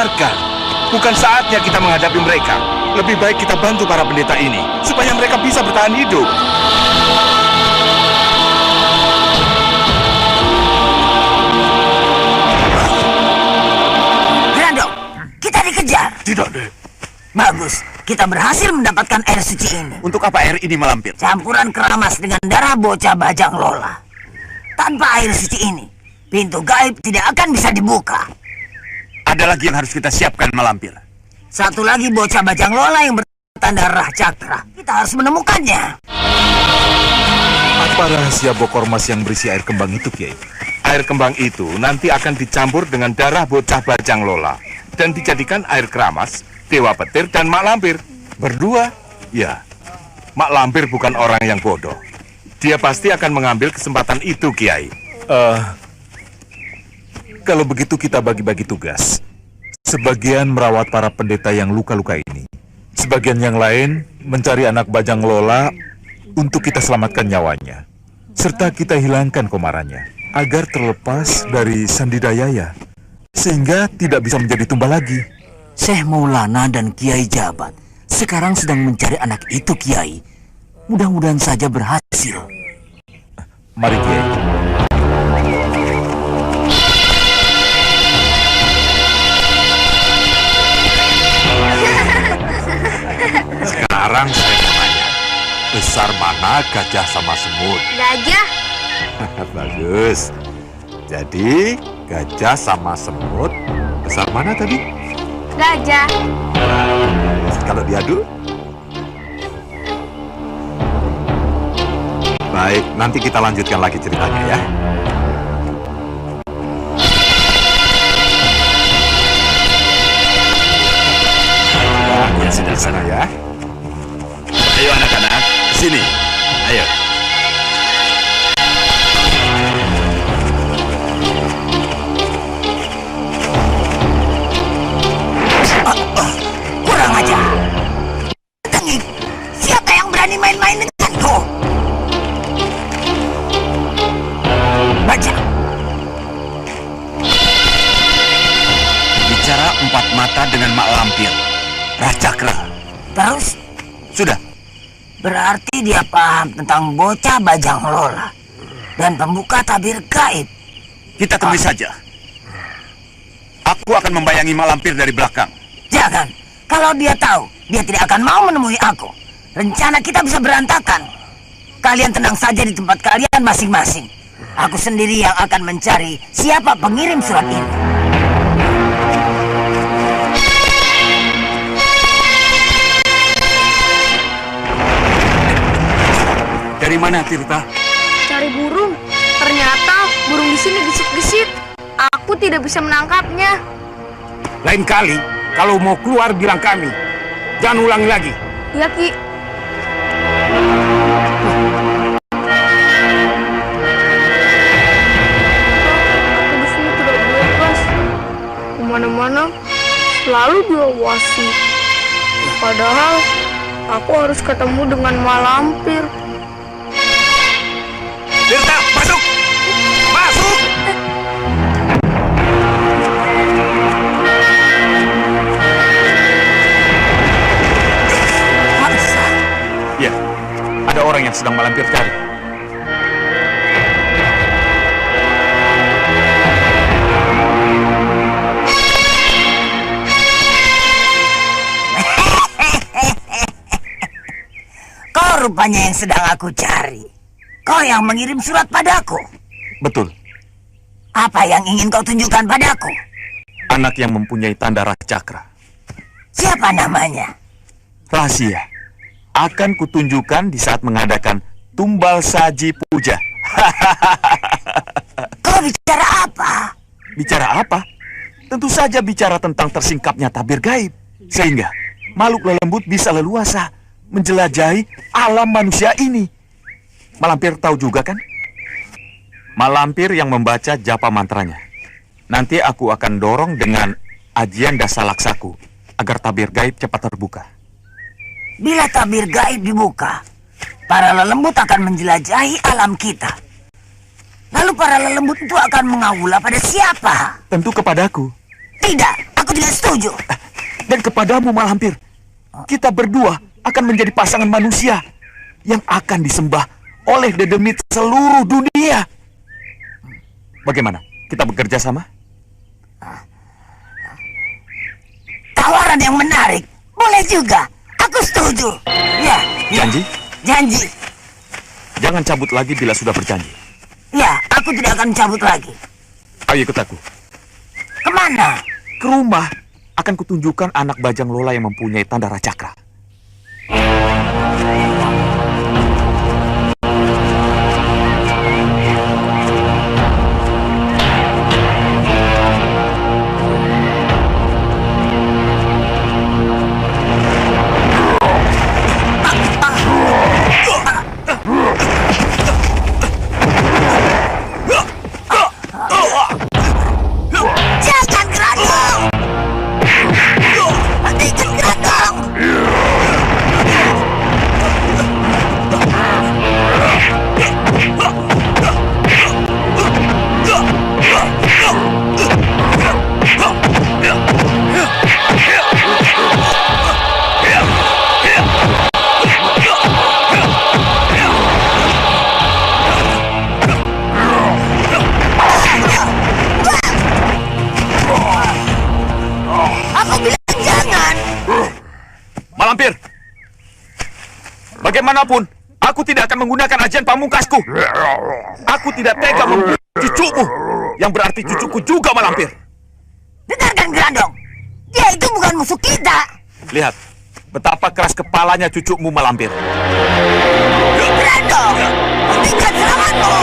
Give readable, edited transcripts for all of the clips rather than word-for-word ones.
Dengarkan, bukan saatnya kita menghadapi mereka. Lebih baik kita bantu para pendeta ini, supaya mereka bisa bertahan hidup. Grandong, kita dikejar. Tidak, Dek. Bagus, kita berhasil mendapatkan air suci ini. Untuk apa air ini, Malampir? Campuran keramas dengan darah bocah bajang lola. Tanpa air suci ini, pintu gaib tidak akan bisa dibuka. Ada lagi yang harus kita siapkan, Malampir. Satu lagi bocah bajang lola yang bertanda Rah Cakra. Kita harus menemukannya. Apa rahasia bokor emas yang berisi air kembang itu, Kiai? Air kembang itu nanti akan dicampur dengan darah bocah bajang lola dan dijadikan air keramas, Dewa Petir dan Mak Lampir. Berdua? Ya, Mak Lampir bukan orang yang bodoh. Dia pasti akan mengambil kesempatan itu, Kiai. Kalau begitu kita bagi-bagi tugas. Sebagian merawat para pendeta yang luka-luka ini. Sebagian yang lain mencari anak bajang lola untuk kita selamatkan nyawanya. Serta kita hilangkan komarannya agar terlepas dari sandidayaya. Sehingga tidak bisa menjadi tumbal lagi. Syekh Maulana dan Kiai Jabat sekarang sedang mencari anak itu, Kiai. Mudah-mudahan saja berhasil. Mari, Kiai. Sekarang saya mau nanya, besar mana gajah sama semut? Gajah. Bagus. Jadi, gajah sama semut, besar mana tadi? Gajah. Kalau diadu? Baik, nanti kita lanjutkan lagi ceritanya ya. Ya, sudah sana ya. Ayo anak-anak, ke sini. Ayo. Kurang ajar. Tengik, siapa yang berani main-main denganku? Baca. Bicara empat mata dengan Mak Lampir, Rah Cakra. Terus, Sudah. berarti dia paham tentang bocah bajang lola dan pembuka tabir gaib. Kita temui saja. Aku akan membayangi Mak Lampir dari belakang. Jangan. Kalau dia tahu, dia tidak akan mau menemui aku. Rencana kita bisa berantakan. Kalian tenang saja di tempat kalian masing-masing. Aku sendiri yang akan mencari siapa pengirim surat ini. Dari mana, Tirta? Cari burung. Ternyata burung di sini gesit-gesit. Aku tidak bisa menangkapnya. Lain kali, kalau mau keluar bilang kami. Jangan ulangi lagi. Ya, Ki. Aku di sini tidak bebas. Kemana-mana selalu diawasi. Padahal aku harus ketemu dengan Malampir. Tirta, masuk! Masuk! Ya, ada orang yang sedang Malampir cari. Kau rupanya yang sedang aku cari. Kau yang mengirim surat padaku. Betul, Apa yang ingin kau tunjukkan padaku? anak yang mempunyai tanda Rah Cakra. Siapa namanya? Rahasia. Akan kutunjukkan di saat mengadakan tumbal saji puja. Kau bicara apa? Bicara apa? Tentu saja bicara tentang tersingkapnya tabir gaib. Sehingga makhluk lelembut bisa leluasa menjelajahi alam manusia ini. Malampir tahu juga kan? Malampir yang membaca japa mantranya. Nanti aku akan dorong dengan ajian dasalaksaku agar tabir gaib cepat terbuka. Bila tabir gaib dibuka, para lelembut akan menjelajahi alam kita. Lalu para lelembut itu akan mengaula pada siapa? Tentu kepadaku. Tidak, aku Aku tidak setuju. Dan kepadamu Malampir, kita berdua akan menjadi pasangan manusia yang akan disembah oleh dedemit seluruh dunia. Bagaimana? Kita bekerja sama? Tawaran yang menarik. Boleh juga. Aku setuju. Ya. Janji? Janji. Jangan cabut lagi bila sudah berjanji. Ya, aku tidak akan cabut lagi. Ayo ikut aku. Kemana? Ke rumah. Akan kutunjukkan anak Bajang Lola yang mempunyai tanda Racakra. Jangan Grandong! Hentikan Grandong! Aku bilang jangan! Malampir! Bagaimanapun, aku tidak akan menggunakan ajian pamungkasku. Aku tidak tega membunuh cucumu, yang berarti cucuku juga Malampir. Dengarkan Grandong! Dia itu bukan musuh kita! Lihat, betapa keras kepalanya cucumu Malampir. Grandong! Hentikan seranganmu!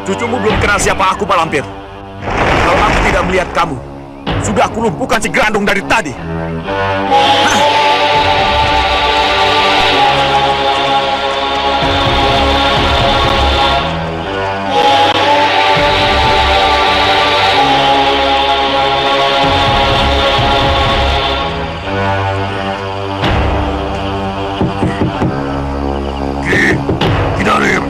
Cucumu belum kenal siapa aku, Malampir. Kalau aku tidak melihat kamu, sudah aku lumpuhkan si Grandong dari tadi. Kidarim.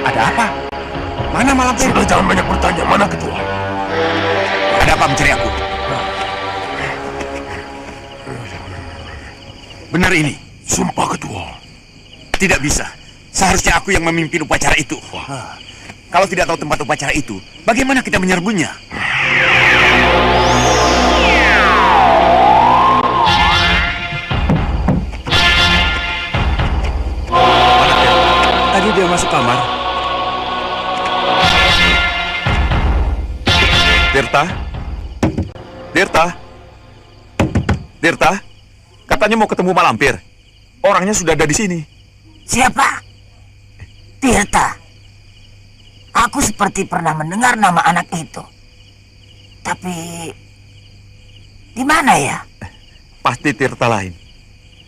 Ada apa? Mana Malampir? Sudah jangan banyak bertanya. Mana ketua? Ada apa mencari aku? Benar ini? Sumpah ketua. Tidak bisa. Seharusnya aku yang memimpin upacara itu. Kalau tidak tahu tempat upacara itu, bagaimana kita menyerbunya? Tadi dia masuk kamar. Tirta? Tirta? Tirta? Katanya mau ketemu Malampir. Orangnya sudah ada di sini. Siapa? Tirta. Aku seperti pernah mendengar nama anak itu. Tapi di mana ya? Pasti Tirta lain.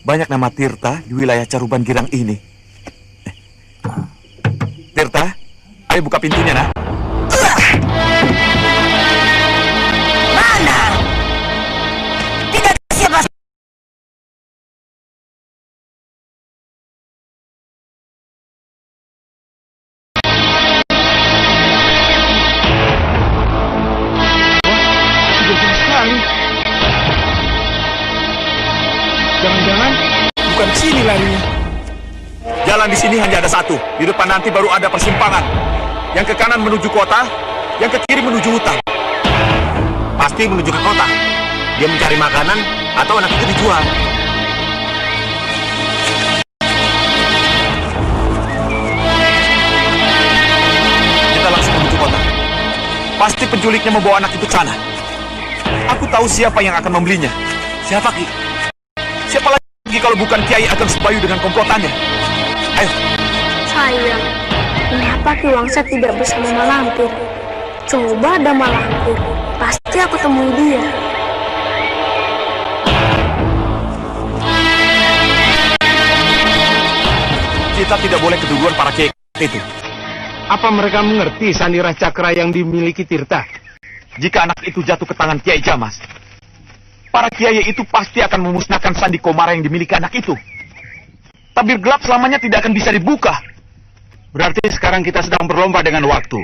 Banyak nama Tirta di wilayah Caruban Girang ini. Tirta, ayo buka pintunya, nak. Mana? Tidak ada siapa. Jangan-jangan bukan sini larinya. Jalan di sini hanya ada satu. Di depan nanti baru ada persimpangan. Yang ke kanan menuju kota, yang ke kiri menuju hutan. Pasti menuju ke kota. Dia mencari makanan atau anak itu dijual. Kita langsung menuju kota. Pasti penculiknya membawa anak itu ke sana. Aku tahu siapa yang akan membelinya. Siapa, Ki? Siapa lagi kalau bukan Kiai Ageng Sebayu dengan komplotannya? Ayo. Sayang, kenapa Ki Wangsa tidak bersama Malampir? Coba ada Malampir, pasti aku temui dia. Kita tidak boleh keduluan para kiai itu. Apa mereka mengerti Sandira Cakra yang dimiliki Tirta? Jika anak itu jatuh ke tangan Kiai Jamas, para kiai itu pasti akan memusnahkan sandi komara yang dimiliki anak itu. Tabir gelap selamanya tidak akan bisa dibuka. Berarti sekarang kita sedang berlomba dengan waktu.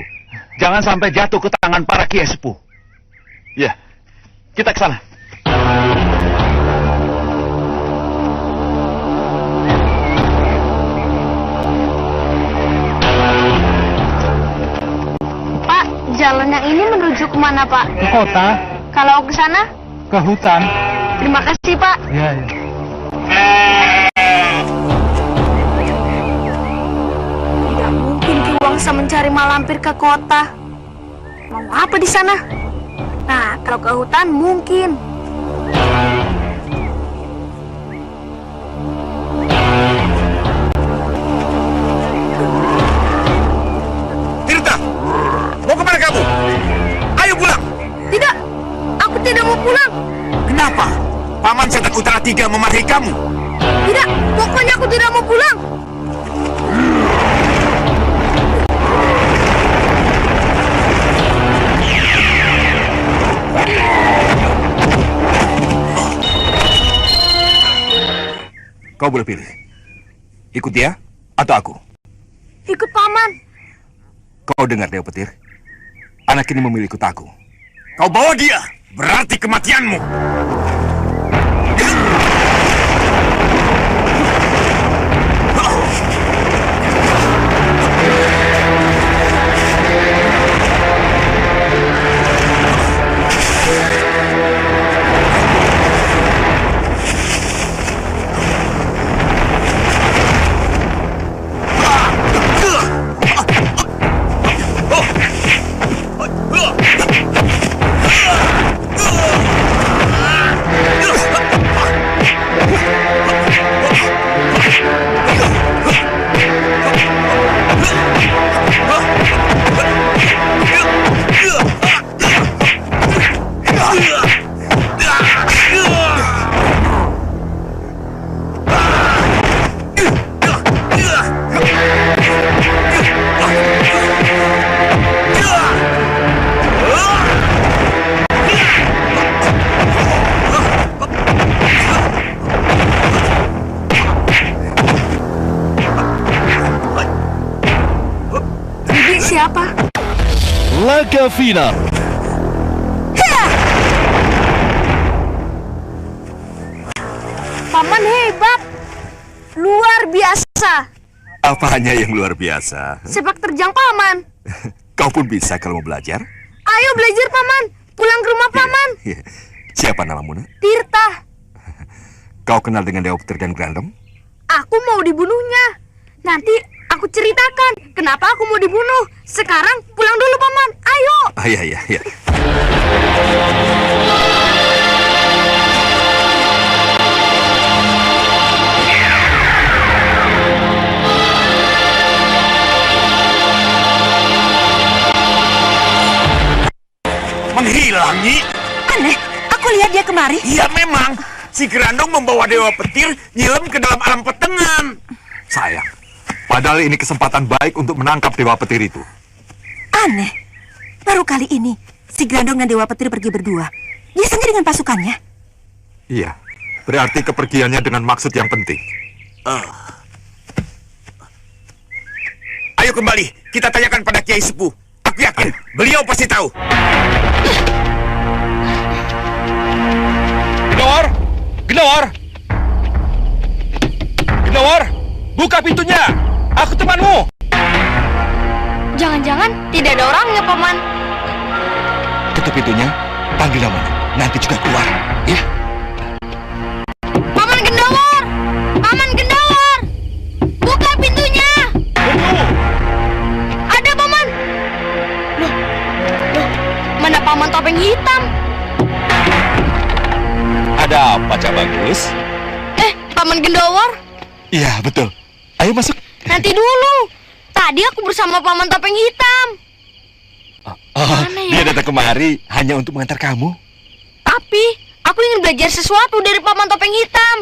Jangan sampai jatuh ke tangan para kiai sepuh. Ya, kita ke sana. Pak, jalan yang ini menuju kemana, Pak? Ke kota, Kalau ke sana? ke hutan. Terima kasih, Pak. Ya. Tidak mungkin Ki Wangsa mencari Malampir ke kota. Mau apa di sana? Nah, kalau ke hutan mungkin. Tirta, mau kemana kamu? Ayo pulang. Tidak, aku tidak mau pulang. Kenapa? Paman Setan Utara 3 memarahi kamu. Tidak, pokoknya aku tidak mau pulang. Kau boleh pilih. Ikut dia atau aku. Ikut Paman. Kau dengar, Dewa Petir? Anak ini memilih ikut aku. Kau bawa dia, berarti kematianmu. Siapa? Laga final. Paman hebat. Luar biasa. Apanya yang luar biasa? Sepak terjang Paman. Kau pun bisa kalau mau belajar. Ayo belajar Paman. Pulang ke rumah Paman. Siapa namamu, nak? Tirta. Kau kenal dengan Dewa Petir dan Grandem? Aku mau dibunuhnya. Nanti aku ceritakan kenapa aku mau dibunuh. Sekarang pulang dulu Paman. Ayo. Iya. Menghilang, Nyi. Aneh, aku lihat dia kemari. Iya memang. Si Grandong membawa Dewa Petir nyilam ke dalam alam petengan. Sayang, padahal ini kesempatan baik untuk menangkap Dewa Petir itu. Aneh, baru kali ini si Grandong dan Dewa Petir pergi berdua. Biasanya dengan pasukannya. Iya, berarti kepergiannya dengan maksud yang penting. Ayo kembali, kita tanyakan pada Kiai Sepuh. Aku yakin beliau pasti tahu. Gnawar, buka pintunya. Aku temanmu. Jangan-jangan tidak ada orangnya, Paman. Tutup pintunya, panggil namanya. Nanti juga keluar, ya. Paman Gendawar! Paman Gendawar! Buka pintunya! Ada, Paman! Loh, mana Paman Topeng Hitam? Ada apa, Cak Bagus? Paman Gendawar? Iya, betul. Ayo masuk. Nanti dulu. Tadi aku bersama Paman Topeng Hitam. Mana ya? Dia datang kemari hanya untuk mengantar kamu. Tapi aku ingin belajar sesuatu dari Paman Topeng Hitam.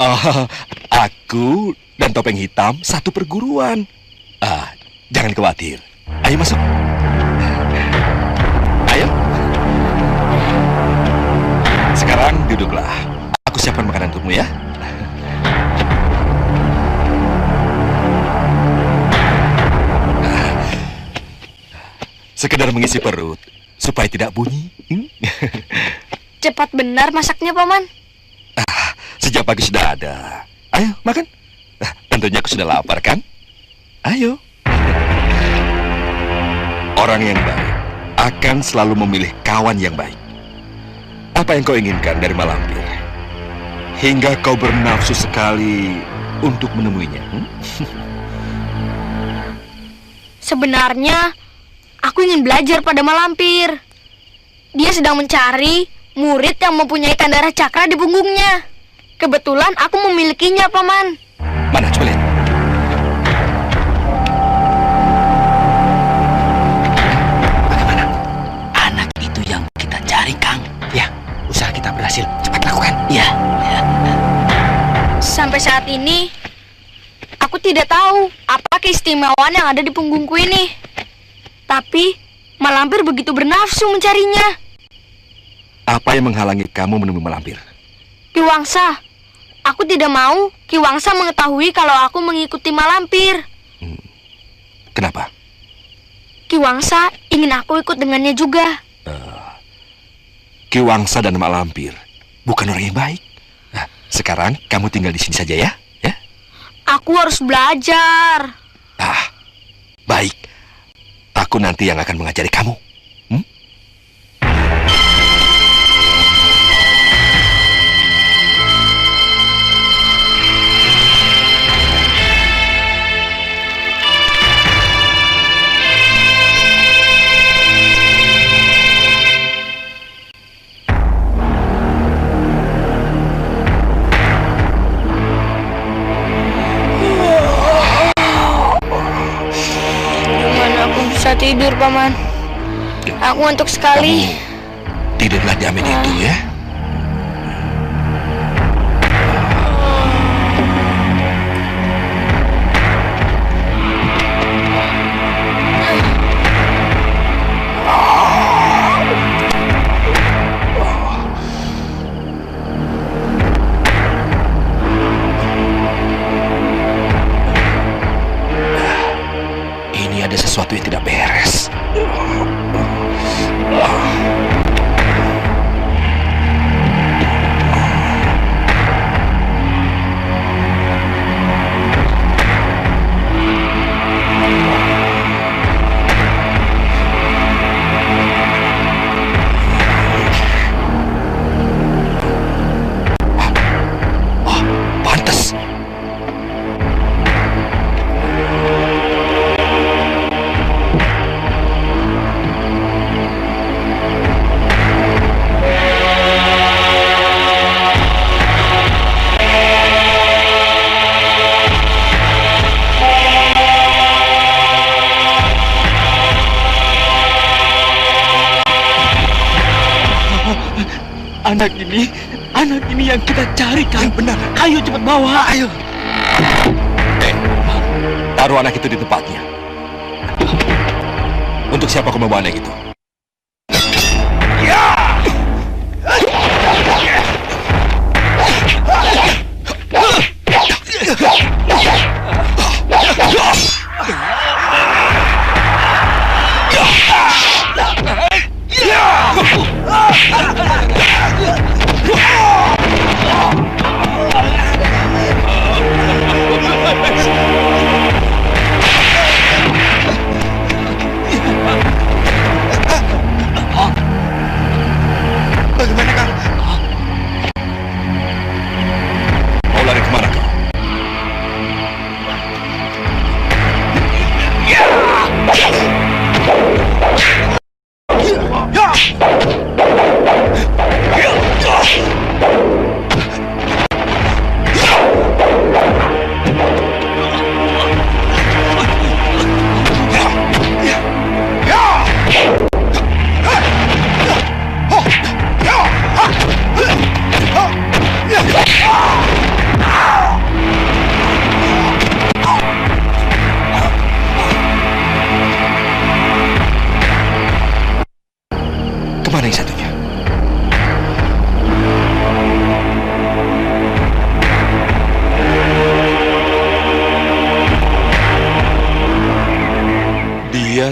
Oh, aku dan Topeng Hitam satu perguruan. Jangan khawatir. Ayo masuk. Ayo. Sekarang duduklah. Aku siapkan makanan untukmu ya. Sekedar mengisi perut supaya tidak bunyi. Cepat benar masaknya, Paman. Sejak pagi sudah ada. Ayo makan. Tentunya aku sudah lapar kan? Ayo. Orang yang baik akan selalu memilih kawan yang baik. Apa yang kau inginkan dari Malampir? Hingga kau bernafsu sekali untuk menemuinya. Sebenarnya aku ingin belajar pada Malampir. Dia sedang mencari murid yang mempunyai kandara cakra di punggungnya. Kebetulan aku memilikinya, Paman. Mana, coba lihat. Bagaimana? Anak itu yang kita cari, Kang. Ya, usaha kita berhasil. Cepat lakukan. Ya. Sampai saat ini, aku tidak tahu apa keistimewaan yang ada di punggungku ini. Tapi Malampir begitu bernafsu mencarinya. Apa yang menghalangi kamu menemui Malampir? Ki Wangsa, aku tidak mau Ki Wangsa mengetahui kalau aku mengikuti Malampir. Kenapa? Ki Wangsa ingin aku ikut dengannya juga. Ki Wangsa dan Malampir bukan orang yang baik. Nah, sekarang kamu tinggal di sini saja ya. Ya. Aku harus belajar. Baik. Aku nanti yang akan mengajari kamu. Tidur, Paman. Aku ngantuk sekali. Tidurlah di amin itu ya. Ini ada sesuatu yang tidak beres. Pantas. Anak ini yang kita cari, Kang. Yang benar. Ayo cepat bawa. Ayo. Taruh anak itu di tempatnya. Untuk siapa kau membawa anak itu?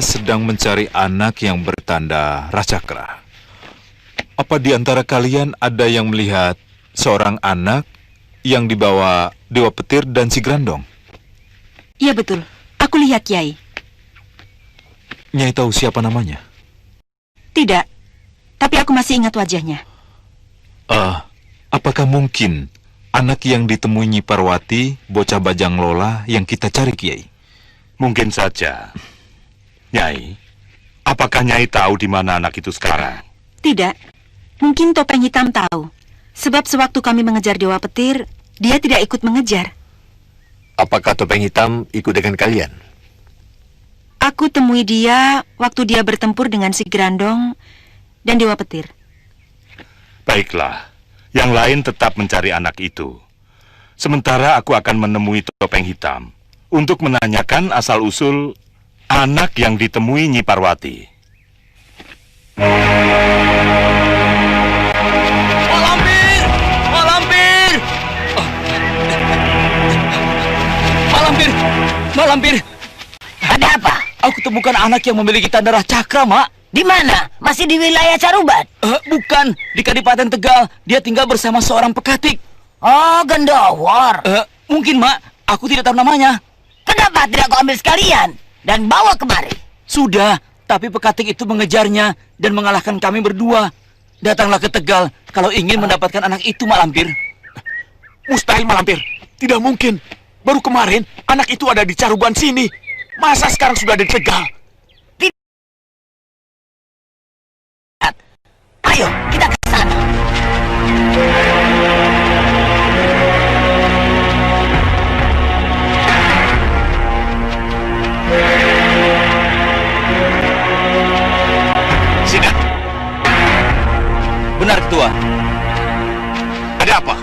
sedang mencari anak yang bertanda Racakra. Apa di antara kalian ada yang melihat seorang anak yang dibawa Dewa Petir dan si Grandong? Iya betul, aku lihat Kiai. Nyai tahu siapa namanya? Tidak, tapi aku masih ingat wajahnya. Apakah mungkin anak yang ditemui Nyi Parwati, bocah Bajang Lola yang kita cari, Kiai? Mungkin saja. Nyai, apakah Nyai tahu di mana anak itu sekarang? Tidak, mungkin Topeng Hitam tahu. Sebab sewaktu kami mengejar Dewa Petir, dia tidak ikut mengejar. Apakah Topeng Hitam ikut dengan kalian? Aku temui dia waktu dia bertempur dengan si Grandong dan Dewa Petir. Baiklah, yang lain tetap mencari anak itu. Sementara aku akan menemui Topeng Hitam untuk menanyakan asal-usul anak yang ditemui Nyi Parwati. Malampir! Malampir! Malampir! Malampir! Ada apa? Aku temukan anak yang memiliki tanda Cakra, Mak. Di mana? Masih di wilayah Caruban? Bukan, di Kadipaten Tegal. Dia tinggal bersama seorang pekatik. Oh, Gendowor. Mungkin, Mak. Aku tidak tahu namanya. Kenapa tidak kau ambil sekalian dan bawa kemari? Sudah, tapi pekatik itu mengejarnya dan mengalahkan kami berdua. Datanglah ke Tegal kalau ingin mendapatkan anak itu, Mak Lampir. Mustahil, Malampir. Tidak mungkin. Baru kemarin anak itu ada di Caruban sini. Masa sekarang sudah di Tegal? Ayo, kita ke sana. Sidang. Benar, Ketua. Ada apa?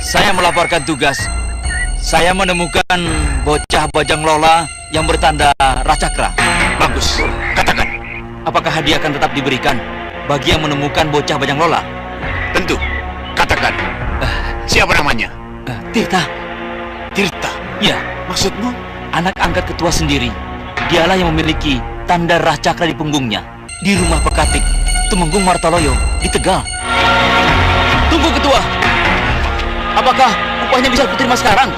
Saya melaporkan tugas. Saya menemukan bocah Bajang Lola yang bertanda Racakra. Bagus, katakan. Apakah hadiah akan tetap diberikan bagi yang menemukan bocah Bajang Lola? Tentu, katakan. Siapa namanya? Tirta. Tirta. Ya, Maksudmu? anak angkat ketua sendiri. Dialah yang memiliki tanda Racakra di punggungnya. Di rumah pekatik Tumenggung Martoloyo di Tegal. Tunggu, Ketua. Apakah upahnya bisa kuterima sekarang?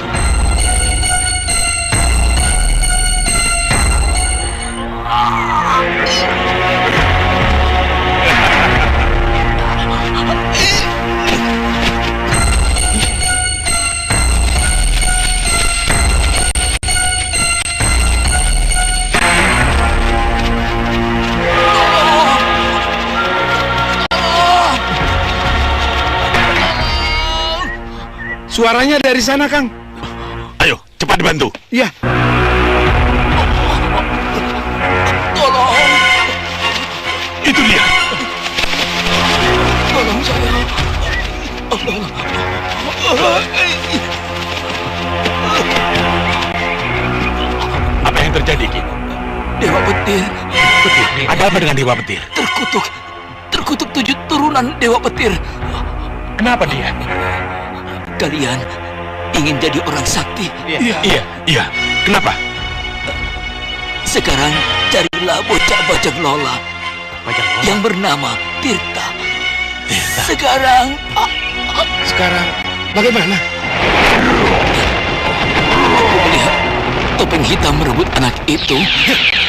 Suaranya dari sana, Kang. Ayo, cepat dibantu. Iya. Tolong, Itu dia. tolong saya. Apa yang terjadi, Ki? Dewa Petir Ada apa dengan Dewa Petir? terkutuk 7 turunan Dewa Petir. Kenapa dia? Kalian ingin jadi orang sakti? Iya. Kenapa? Sekarang carilah bocah Bajang Lola yang bernama Tirta. Sekarang Bagaimana? aku melihat Topeng Hitam merebut anak itu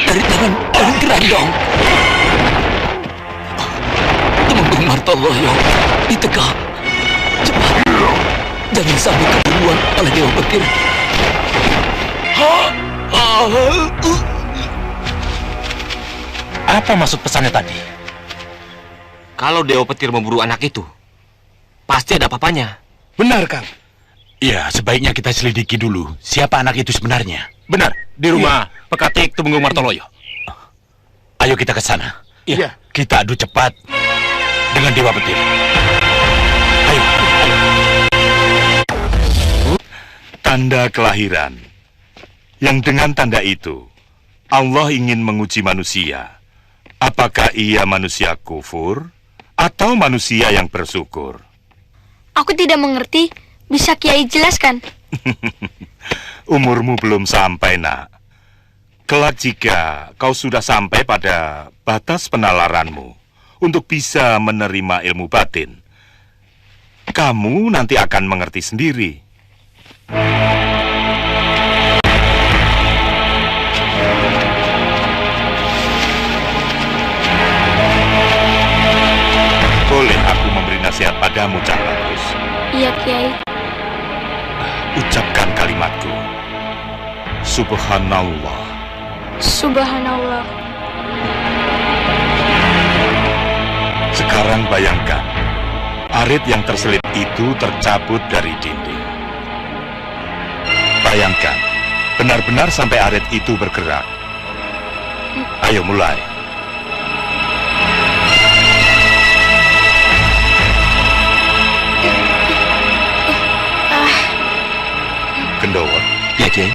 dari tangan Grandong. Tumenggung Martoloyo di Tegal. Cepat, jangan sampai keburuan oleh Dewa Petir. Apa maksud pesannya tadi? Kalau Dewa Petir memburu anak itu, pasti ada apa-apanya. Benar, Kang. Iya, sebaiknya kita selidiki dulu siapa anak itu sebenarnya. Benar, di rumah pekatik Tumenggung Martoloyo. Ayo kita ke sana. Iya. Kita adu cepat dengan Dewa Petir. Ayo. Tanda kelahiran. Yang dengan tanda itu, Allah ingin menguji manusia. Apakah ia manusia kufur atau manusia yang bersyukur? Aku tidak mengerti. Bisa Kiai jelaskan? Umurmu belum sampai, Nak. Kelak jika kau sudah sampai pada batas penalaranmu untuk bisa menerima ilmu batin, kamu nanti akan mengerti sendiri. Boleh aku memberi nasihat padamu, Cak Bagus? Iya, Kiai. Ucapkan kalimatku. Subhanallah. Subhanallah. Sekarang bayangkan, arit yang terselip itu tercabut dari dinding. Bayangkan, benar-benar sampai arit itu bergerak. Ayo mulai. Gendowo. Ya, Kiai.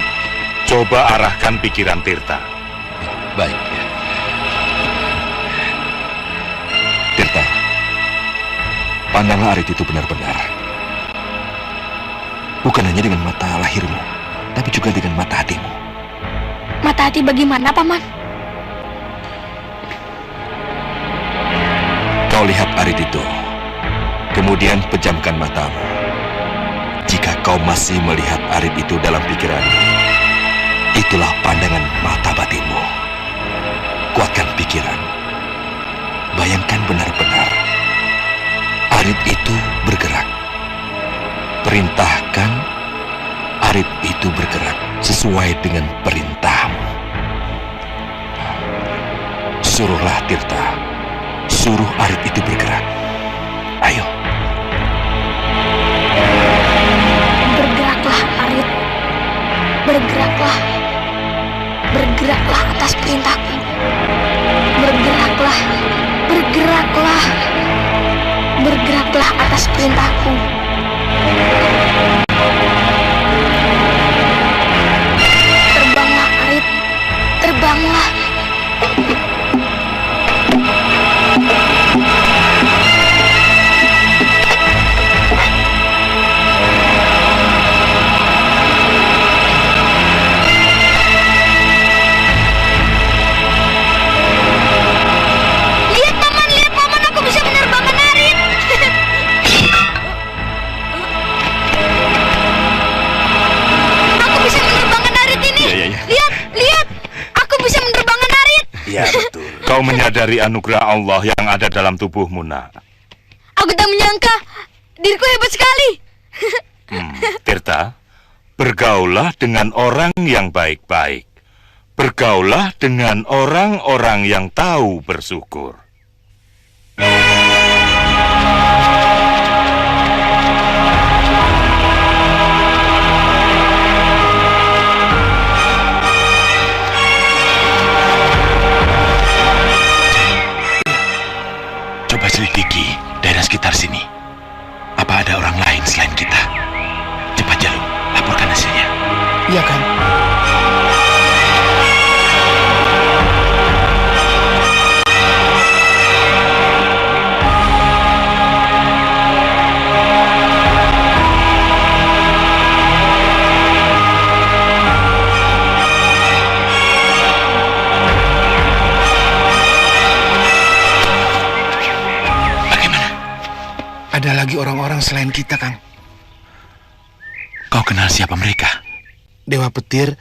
Coba arahkan pikiran Tirta. Baik. Tirta, pandanglah arit itu benar-benar. Bukan hanya dengan mata lahirmu, tapi juga dengan mata hatimu. Mata hati bagaimana, Paman? Kau lihat arit itu, kemudian pejamkan matamu. Jika kau masih melihat arit itu dalam pikiranmu, itulah pandangan mata batinmu. Kuatkan pikiran. Bayangkan benar-benar arit itu bergerak. Perintahkan arit itu bergerak sesuai dengan perintahmu. Suruhlah Tirta, suruh arit itu bergerak. Ayo. Bergeraklah, arit. Bergeraklah. Bergeraklah atas perintahku. Bergeraklah. Bergeraklah. Bergeraklah atas perintahku. Terbanglah, arit. Terbanglah. Ya, betul. Kau menyadari anugerah Allah yang ada dalam tubuhmu, nak. Aku tak menyangka diriku hebat sekali. Tirta, bergaulah dengan orang yang baik-baik. Bergaulah dengan orang-orang yang tahu bersyukur. Coba selidiki daerah sekitar sini. Apa ada orang lain selain kita? Cepat Jalu, laporkan hasilnya. Iya, Kang. Ada lagi orang-orang selain kita, Kang. Kau kenal siapa mereka? Dewa Petir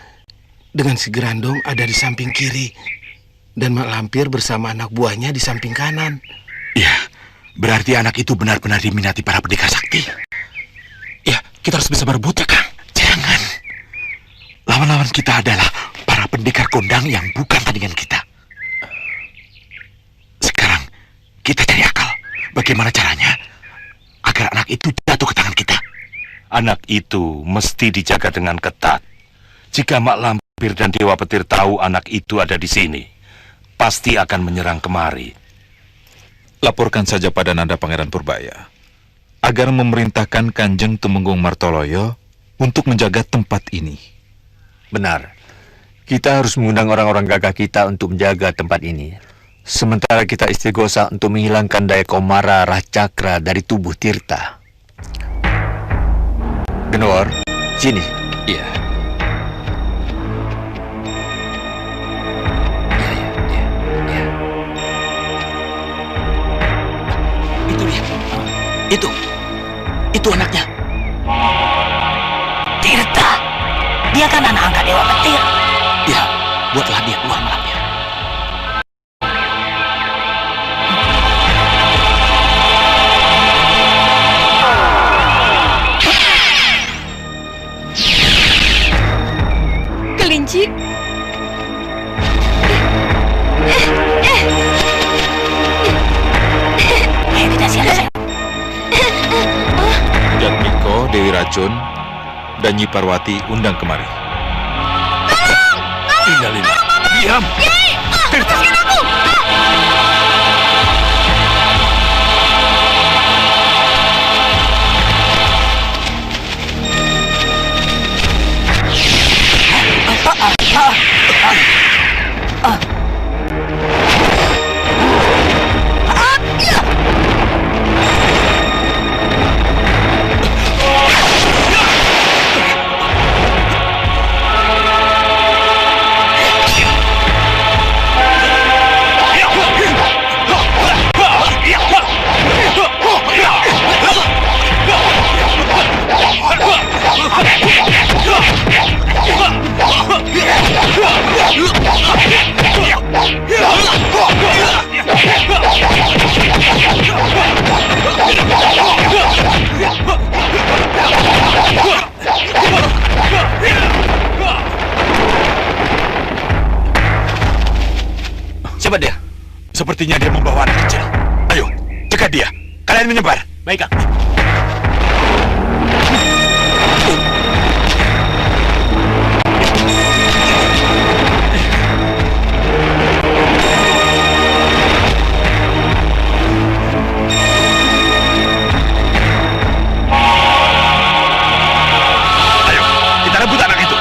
dengan si Gerandong ada di samping kiri, dan Mak Lampir bersama anak buahnya di samping kanan. Ya, berarti anak itu benar-benar diminati para pendekar sakti. Ya, kita harus bisa berebut ya, Kang. Jangan. Lawan-lawan kita adalah para pendekar kondang yang bukan tandingan kita. Sekarang, kita cari akal. Bagaimana caranya agar anak itu jatuh ke tangan kita? Anak itu mesti dijaga dengan ketat. Jika Mak Lampir dan Dewa Petir tahu anak itu ada di sini, pasti akan menyerang kemari. Laporkan saja pada Nanda Pangeran Purbaya agar memerintahkan Kanjeng Tumenggung Martoloyo untuk menjaga tempat ini. Benar. Kita harus mengundang orang-orang gagah kita untuk menjaga tempat ini. Sementara kita istighosa untuk menghilangkan daya komara Rahcakra dari tubuh Tirta. Genwar, sini. Iya. Itu anaknya. Tirta. Dia kan anak angkat Dewa Petir. Ya, buatlah dia keluar, Malampir. Kelinci. Kita siap-siap. Jatmiko, Dewi Racun, dan Nyi Parwati undang kemari. Innalillah. Diam. Lepaskan aku. Siapa dia? Sepertinya dia membawa anak kecil. Ayo, cegat dia. Kalian menyebar. Baik, Kang. Ayo, kita rebut anak itu.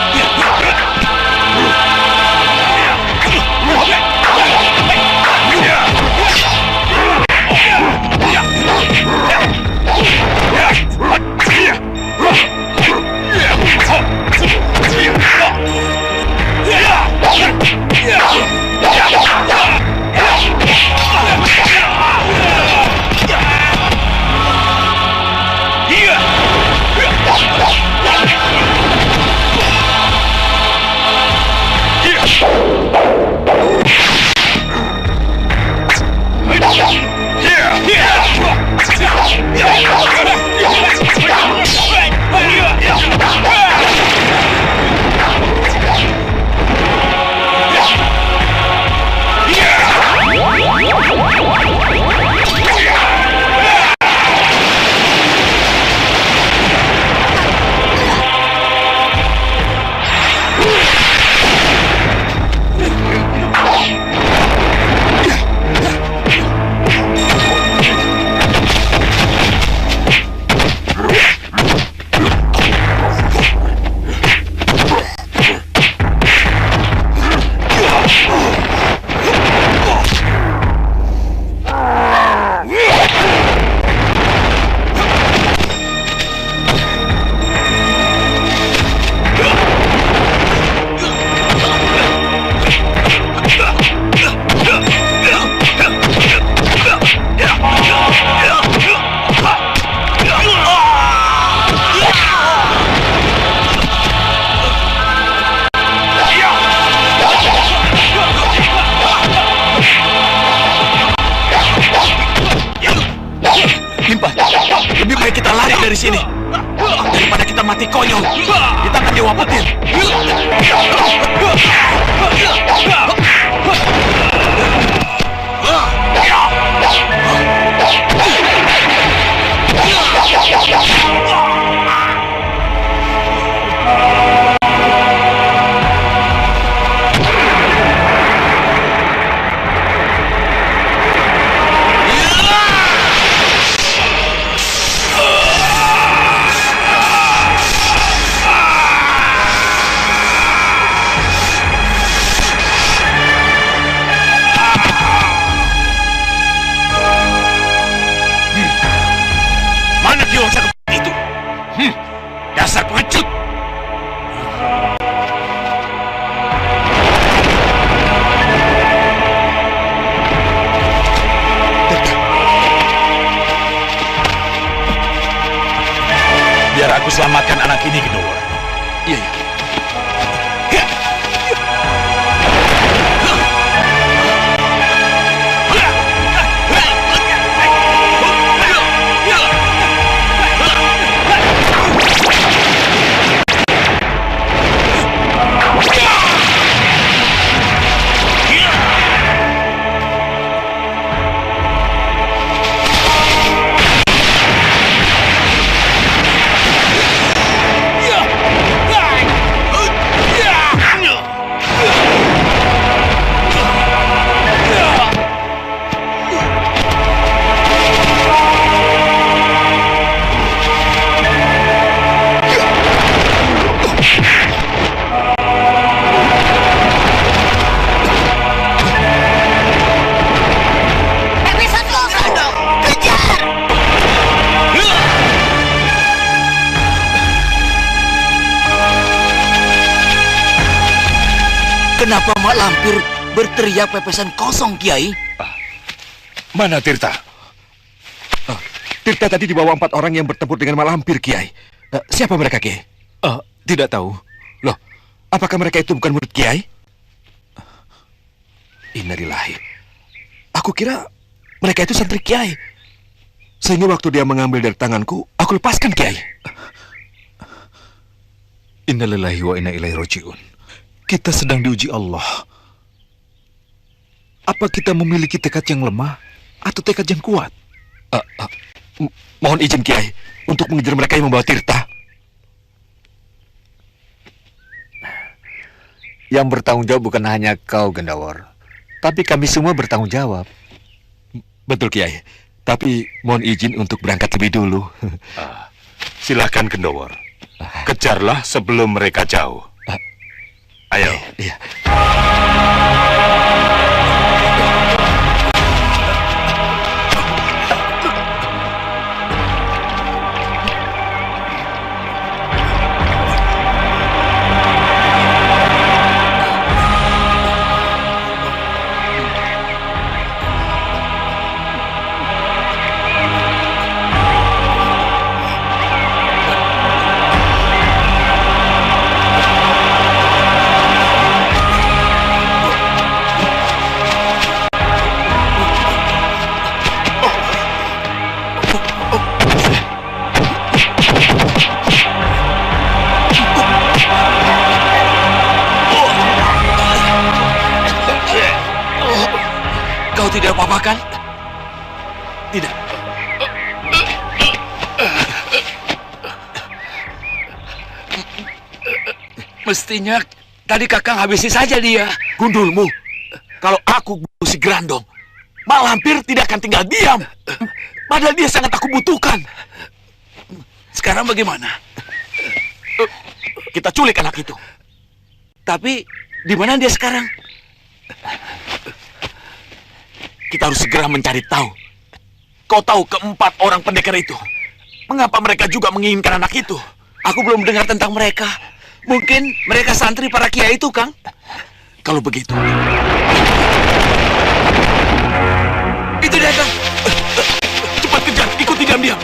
Lebih baik kita lari dari sini daripada kita mati konyol di tangan Dewa Petir. aku selamatkan anak ini, Gendowo. Iya, iya. Kenapa Mak Lampir berteriak pepesan kosong, Kiai? Mana Tirta? Tirta tadi dibawa 4 orang yang bertempur dengan Mak Lampir, Kiai. Siapa mereka, Kiai? Tidak tahu. Loh, apakah mereka itu bukan murid Kiai? Innalillahi. Aku kira mereka itu santri Kiai. Sehingga waktu dia mengambil dari tanganku, aku lepaskan, Kiai. Innalillahi wa inna ilaihi raji'un. Kita sedang diuji Allah. Apa kita memiliki tekad yang lemah atau tekad yang kuat? Mohon izin, Kiai, untuk mengejar mereka yang membawa Tirta. Yang bertanggung jawab bukan hanya kau, Gendawor, tapi kami semua bertanggung jawab. Betul, Kiai. Tapi mohon izin untuk berangkat lebih dulu. Silahkan, Gendawor. Kejarlah sebelum mereka jauh. Ayo. Iya. Tidak apa-apa kan? Tidak. Mestinya tadi Kakang habisi saja dia. Gundulmu, kalau aku si Grandong, Mak Lampir tidak akan tinggal diam. Padahal dia sangat aku butuhkan. Sekarang bagaimana? Kita culik anak itu. Tapi di mana dia sekarang? Kita harus segera mencari tahu. Kau tahu keempat orang pendekar itu? Mengapa mereka juga menginginkan anak itu? Aku belum dengar tentang mereka. Mungkin mereka santri para kiai itu, Kang. Kalau begitu. Itu dia, Kang. Cepat kejar, ikuti diam-diam.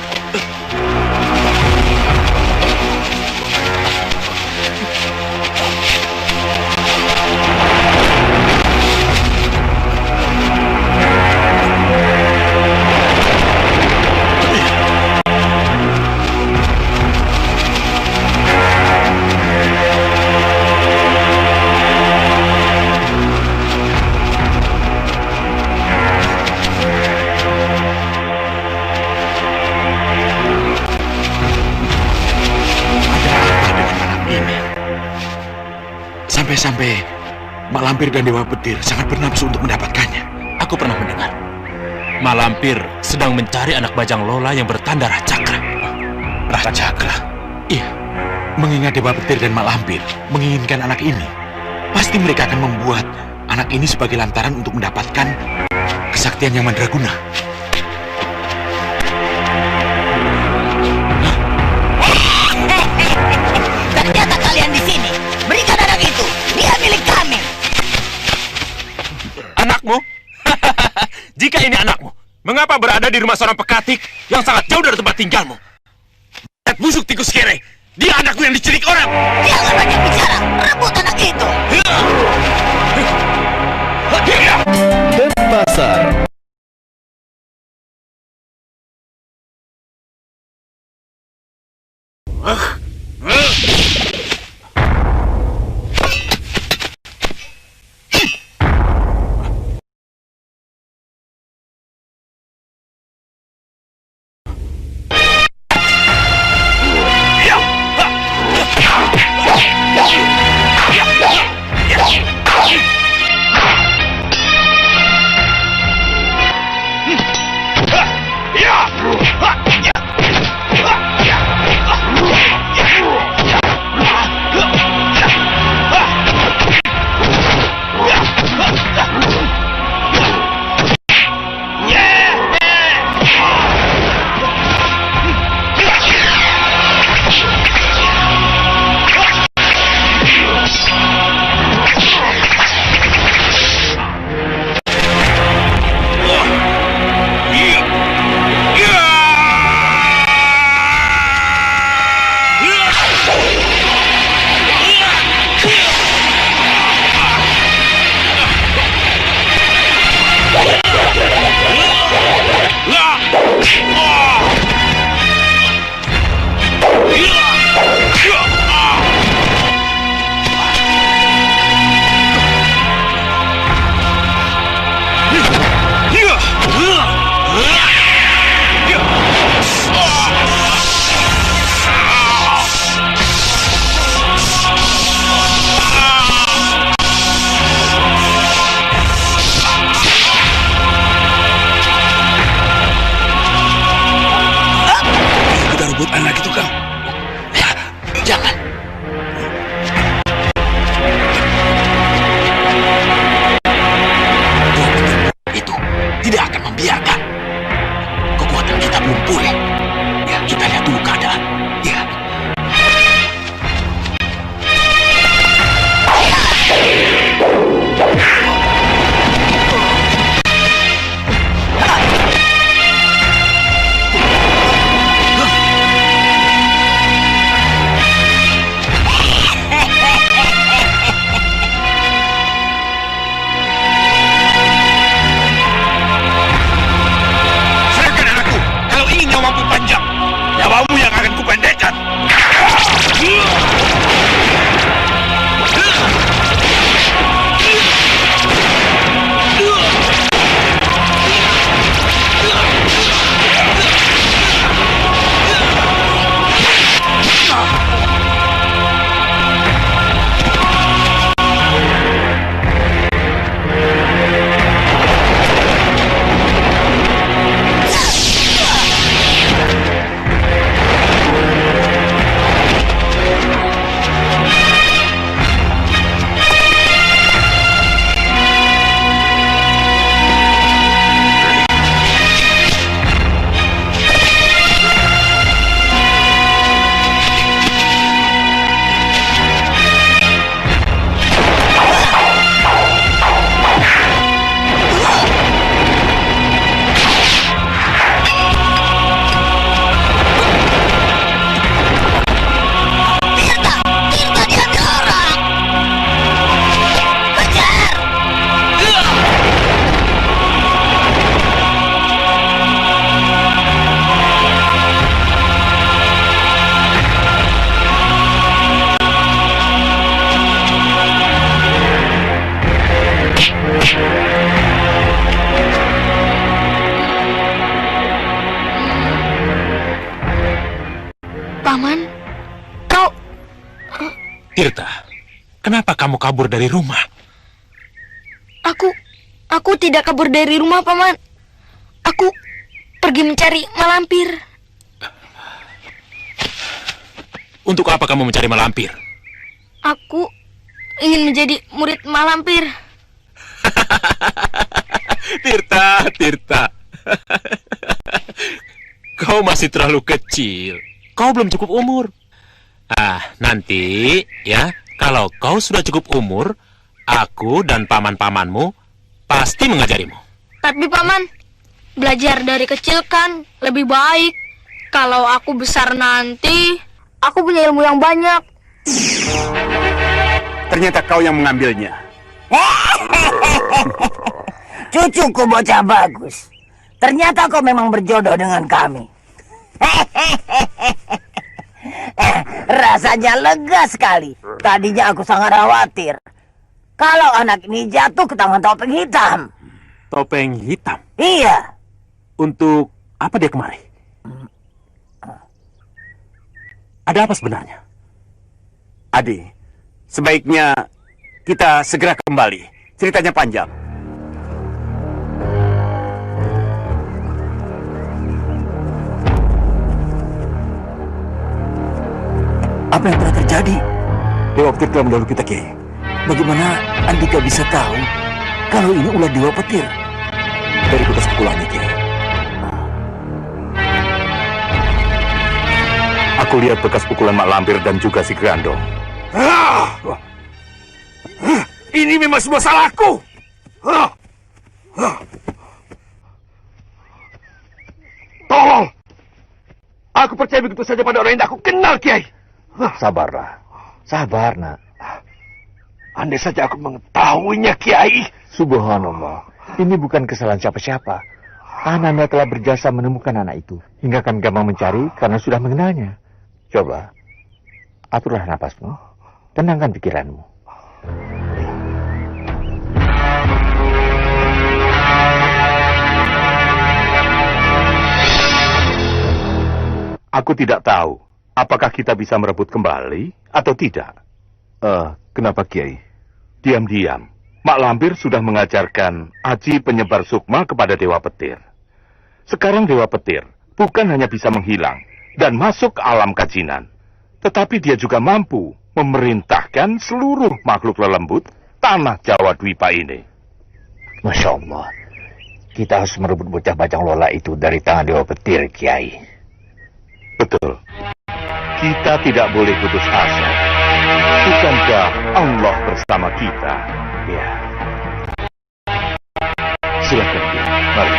Sampai-sampai Mak Lampir dan Dewa Petir sangat bernafsu untuk mendapatkannya. Aku pernah mendengar Mak Lampir sedang mencari anak bajang Lola yang bertanda Racakra. Racakra? Iya. Mengingat Dewa Petir dan Mak Lampir menginginkan anak ini, pasti mereka akan membuat anak ini sebagai lantaran untuk mendapatkan kesaktian yang mandraguna. Ternyata kalian di sini. Berikan anak itu. Dia milik kami. Anakmu? Jika ini anakmu, mengapa berada di rumah seorang pekatik yang sangat jauh dari tempat tinggalmu? Busuk tikus kere. Dia anakku yang diculik orang. Jangan banyak bicara, rebut anak itu. Denpasar. Paman, kau... Tirta, kenapa kamu kabur dari rumah? Aku tidak kabur dari rumah, Paman. Aku pergi mencari malampir. Untuk apa kamu mencari malampir? Aku ingin menjadi murid malampir. Tirta. Kau masih terlalu kecil. Kau belum cukup umur. Nanti ya, kalau kau sudah cukup umur, aku dan paman-pamanmu pasti mengajarimu. Tapi Paman, belajar dari kecil kan lebih baik. Kalau aku besar nanti, Aku punya ilmu yang banyak. Ternyata kau yang mengambilnya. Cucuku bocah bagus. Ternyata kau memang berjodoh dengan kami. Rasanya lega sekali. Tadinya aku sangat khawatir kalau anak ini jatuh ke tangan topeng hitam. Topeng hitam? Iya. Untuk apa dia kemari? Ada apa sebenarnya? Adi, sebaiknya kita segera kembali. Ceritanya panjang. Apa yang telah terjadi? Dewa Petir telah mendahului kita, Kiai. Bagaimana Andika bisa tahu kalau ini ulah Dewa Petir? Dari bekas pukulannya, Kiai. Aku lihat bekas pukulan Mak Lampir dan juga si Grandong. Ini memang semua salahku. Tolong. Aku percaya begitu saja pada orang yang aku kenal, Kiai. Sabarlah. Sabar, nak. Andai saja aku mengetahuinya, Kiai. Subhanallah. Ini bukan kesalahan siapa-siapa. Ananda telah berjasa menemukan anak itu. Hingga kami gampang mencari karena sudah mengenalnya. Coba. Aturlah napasmu. Tenangkan pikiranmu. Aku tidak tahu apakah kita bisa merebut kembali atau tidak. Kenapa, Kiai? Diam-diam, Mak Lampir sudah mengajarkan aji penyebar sukma kepada Dewa Petir. Sekarang Dewa Petir bukan hanya bisa menghilang dan masuk ke alam kajinan, tetapi dia juga mampu memerintahkan seluruh makhluk lelembut tanah Jawa Dwipa ini. Masya Allah. Kita harus merebut bocah bajang lola itu dari tangan Dewa Petir, Kiai. Betul. Kita tidak boleh putus asa. Bukankah Allah bersama kita? Ya. Silakan, mari.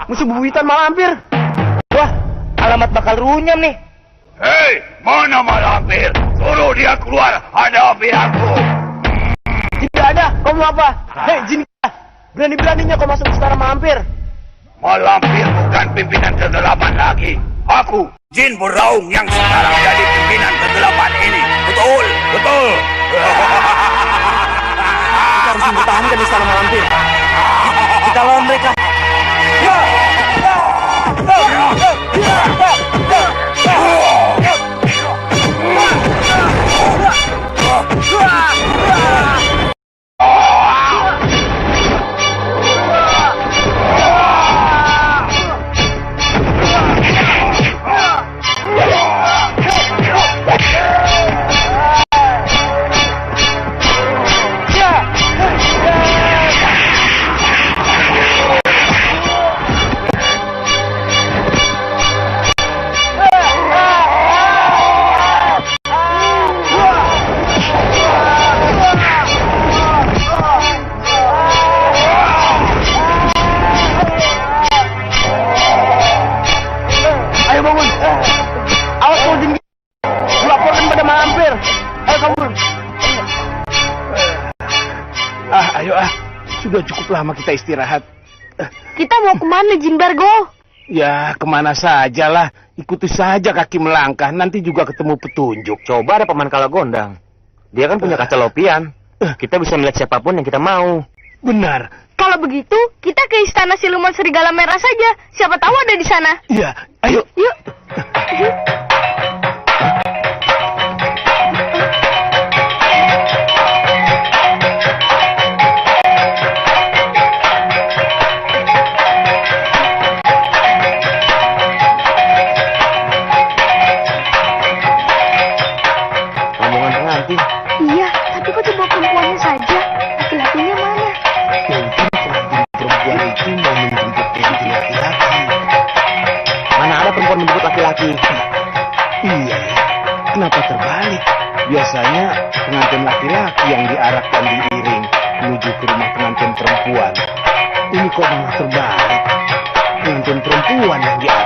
Musuh bebuyutan Mak Lampir. Wah, alamat bakal runyam nih. Hei, mana Mak Lampir? Suruh dia keluar, hadapi aku. Tidak ada, kau mau apa? Hei, jin, berani-beraninya kau masuk istana Mak Lampir. Mak Lampir bukan pimpinan ke-8 lagi. Aku, Jin Buraung yang sekarang jadi pimpinan ke-8 ini. Betul, betul. Kita harus mempertahankan istana Mak Lampir. Kita lawan mereka. Sudah cukup lama kita istirahat. Kita mau kemana, Jin Bargo? Ya, kemana saja lah. Ikuti saja kaki melangkah, nanti juga ketemu petunjuk. Coba ada Paman Kalagondang. Dia kan punya kaca lopian. Kita bisa melihat siapapun yang kita mau. Benar. Kalau begitu, kita ke istana siluman serigala merah saja. Siapa tahu ada di sana. Iya, ayo. Yuk. Rombongan pengantin. Iya, tapi kok cuma perempuannya saja? Laki-lakinya mana? Mungkin pengantin perempuan itu mau menjemput pengantin laki-laki. Mana ada perempuan menjemput laki-laki? Iya ya, kenapa terbalik? Biasanya pengantin laki-laki yang diarak dan diiring menuju ke rumah pengantin perempuan. Ini kok malah terbalik. Pengantin perempuan yang diarak.